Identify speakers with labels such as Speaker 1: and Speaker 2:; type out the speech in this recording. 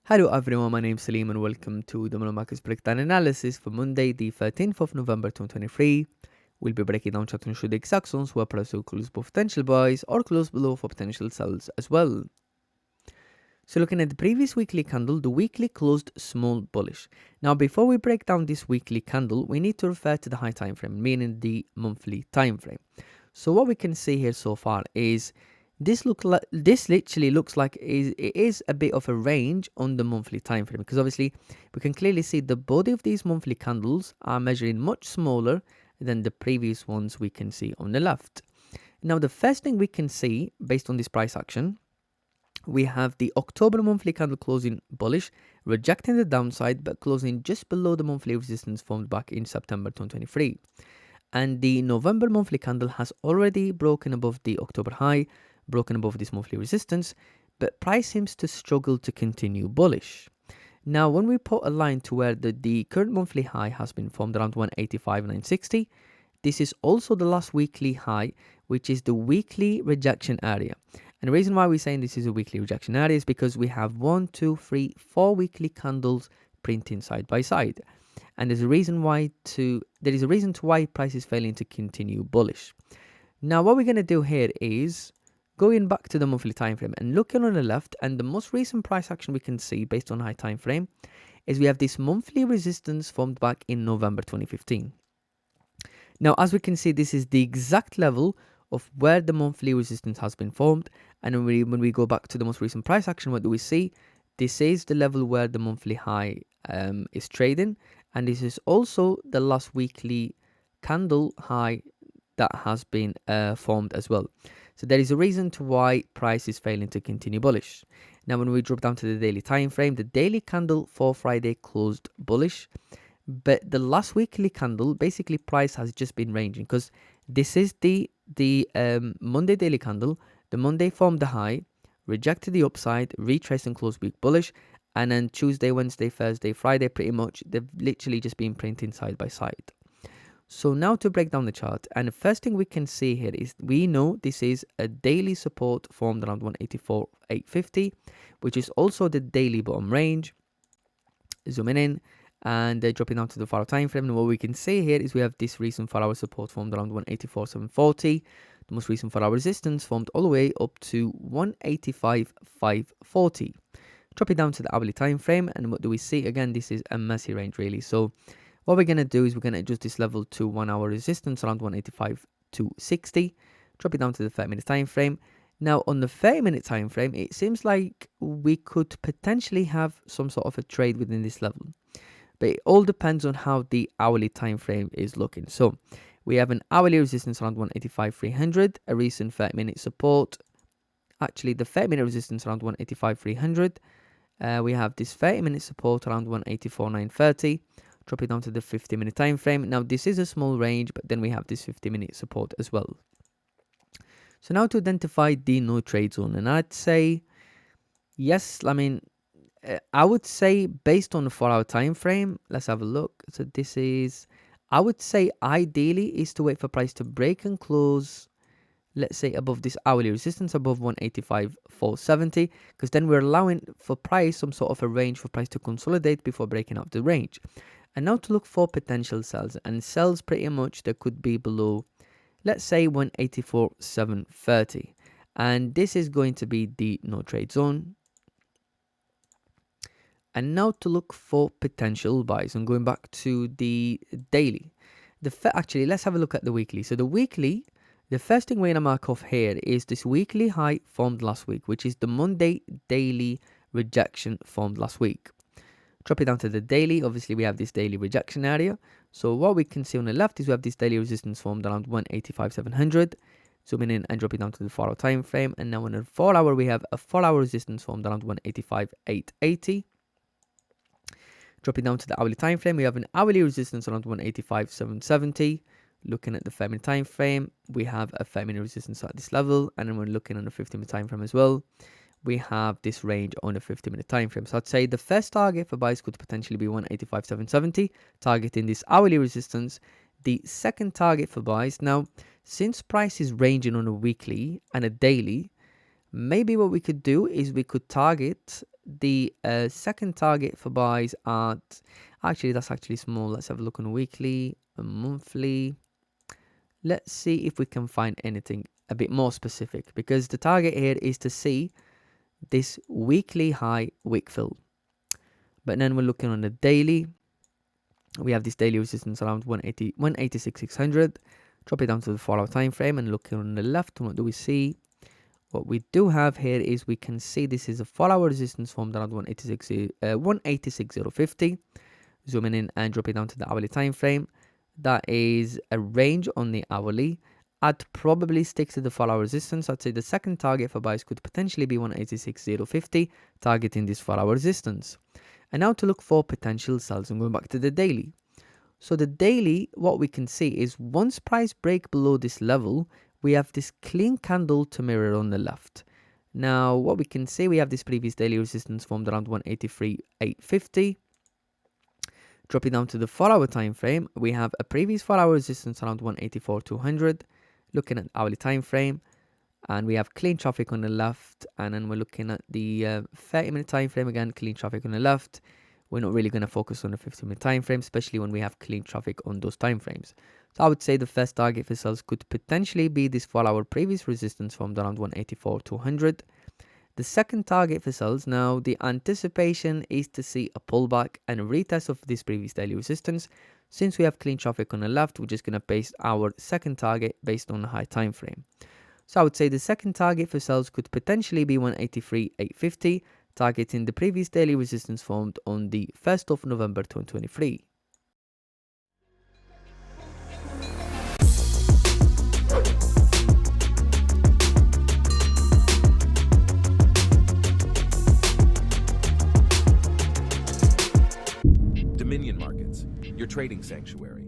Speaker 1: Hello everyone, my name is Salim and welcome to the Markets Breakdown Analysis for Monday, the 13th of November 2023. We'll be breaking down charts and show the exact zones where price will close both potential buys or close below for potential sells as well. So looking at the previous weekly candle, the weekly closed small bullish. Now before we break down this weekly candle, we need to refer to the high time frame, meaning the monthly time frame. So what we can see here so far is this literally looks like it is a bit of a range on the monthly time frame, because obviously we can clearly see the body of these monthly candles are measuring much smaller than the previous ones we can see on the left. Now the first thing we can see based on this price action, we have the October monthly candle closing bullish, rejecting the downside but closing just below the monthly resistance formed back in September 2023. And the November monthly candle has already broken above the October high, broken above this monthly resistance, but price seems to struggle to continue bullish. Now, when we put a line to where the current monthly high has been formed around 185,960, this is also the last weekly high, which is the weekly rejection area. And the reason why we're saying this is a weekly rejection area is because we have 1, 2, 3, 4 weekly candles printing side by side. And there's a reason why price is failing to continue bullish. Now what we're going to do here is going back to the monthly time frame and looking on the left, and the most recent price action we can see based on high time frame is we have this monthly resistance formed back in November 2015. Now as we can see, this is the exact level of where the monthly resistance has been formed, and when we go back to the most recent price action, what do we see? This is the level where the monthly high is trading, and this is also the last weekly candle high that has been formed as well. So there is a reason to why price is failing to continue bullish. Now when we drop down to the daily time frame, the daily candle for Friday closed bullish, but the last weekly candle, basically price has just been ranging, because this is the Monday daily candle. The Monday formed the high, rejected the upside, retraced and closed week bullish, and then Tuesday, Wednesday, Thursday, Friday, pretty much they've literally just been printing side by side. So now to break down the chart, and the first thing we can see here is we know this is a daily support formed around 184,850, which is also the daily bottom range. Zooming in and dropping down to the 4-hour time frame, and what we can see here is we have this recent 4-hour support formed around 184,740. The most recent 4-hour resistance formed all the way up to 185,540. Drop it down to the hourly time frame, and what do we see? Again, this is a messy range really. So what we're going to do is we're going to adjust this level to 1 hour resistance around 185,260. Drop it down to the 30-minute time frame. Now on the 30-minute time frame, it seems like we could potentially have some sort of a trade within this level, but it all depends on how the hourly time frame is looking. So we have an hourly resistance around 185,300, a recent 30-minute support, actually the 30-minute resistance around 185,300. We have this 30-minute support around 184,930. Drop it down to the 50-minute time frame. Now this is a small range, but then we have this 50-minute support as well. So now to identify the no trade zone, and I'd say yes, I would say based on the 4-hour time frame, let's have a look. So this is, I would say ideally is to wait for price to break and close, let's say above this hourly resistance, above 185,470, because then we're allowing for price some sort of a range for price to consolidate before breaking out the range. And now to look for potential sells, and sells pretty much that could be below, let's say 184,730, and this is going to be the no trade zone. And now to look for potential buys, and going back to the daily, actually let's have a look at the weekly. So the weekly, the first thing we're going to mark off here is this weekly high formed last week, which is the Monday daily rejection formed last week. Drop it down to the daily. Obviously we have this daily rejection area. So what we can see on the left is we have this daily resistance formed around 185,700. Zooming in and drop it down to the 4-hour time frame, and now on the 4-hour we have a 4-hour resistance formed around 185,880. Drop it down to the hourly time frame, we have an hourly resistance around 185,770. Looking at the 5-minute time frame, we have a 5-minute resistance at this level, and then we're looking on the 50-minute time frame as well. We have this range on the 50-minute time frame. So I'd say the first target for buys could potentially be 185,770, targeting this hourly resistance. The second target for buys, now since price is ranging on a weekly and a daily, maybe what we could do is we could target the second target for buys at, actually that's actually small. Let's have a look on weekly and monthly. Let's see if we can find anything a bit more specific, because the target here is to see this weekly high wick fill. But then we're looking on the daily. We have this daily resistance around 186,600. Drop it down to the 4-hour time frame and looking on the left, what do we see? What we do have here is we can see this is a 4-hour resistance formed around 186,050. Zooming in and drop it down to the hourly time frame. That is a range on the hourly. I'd probably stick to the 4-hour resistance. I'd say the second target for buys could potentially be 186,050, targeting this 4-hour resistance. And now to look for potential sells, I'm going back to the daily. So the daily, what we can see is once price break below this level, we have this clean candle to mirror on the left. Now, what we can see, we have this previous daily resistance formed around 183,850. Dropping down to the 4-hour time frame, we have a previous 4-hour resistance around 184,200. Looking at hourly time frame, and we have clean traffic on the left, and then we're looking at the 30-minute time frame again, clean traffic on the left. We're not really going to focus on the 15-minute time frame, especially when we have clean traffic on those time frames. So I would say the first target for sales could potentially be this 4-hour previous resistance formed around 184,200. The second target for sales, now the anticipation is to see a pullback and a retest of this previous daily resistance. Since we have clean traffic on the left, we're just going to base our second target based on the high time frame. So I would say the second target for sales could potentially be 183,850, targeting the previous daily resistance formed on the 1st of November 2023.
Speaker 2: Dominion Markets, your trading sanctuary.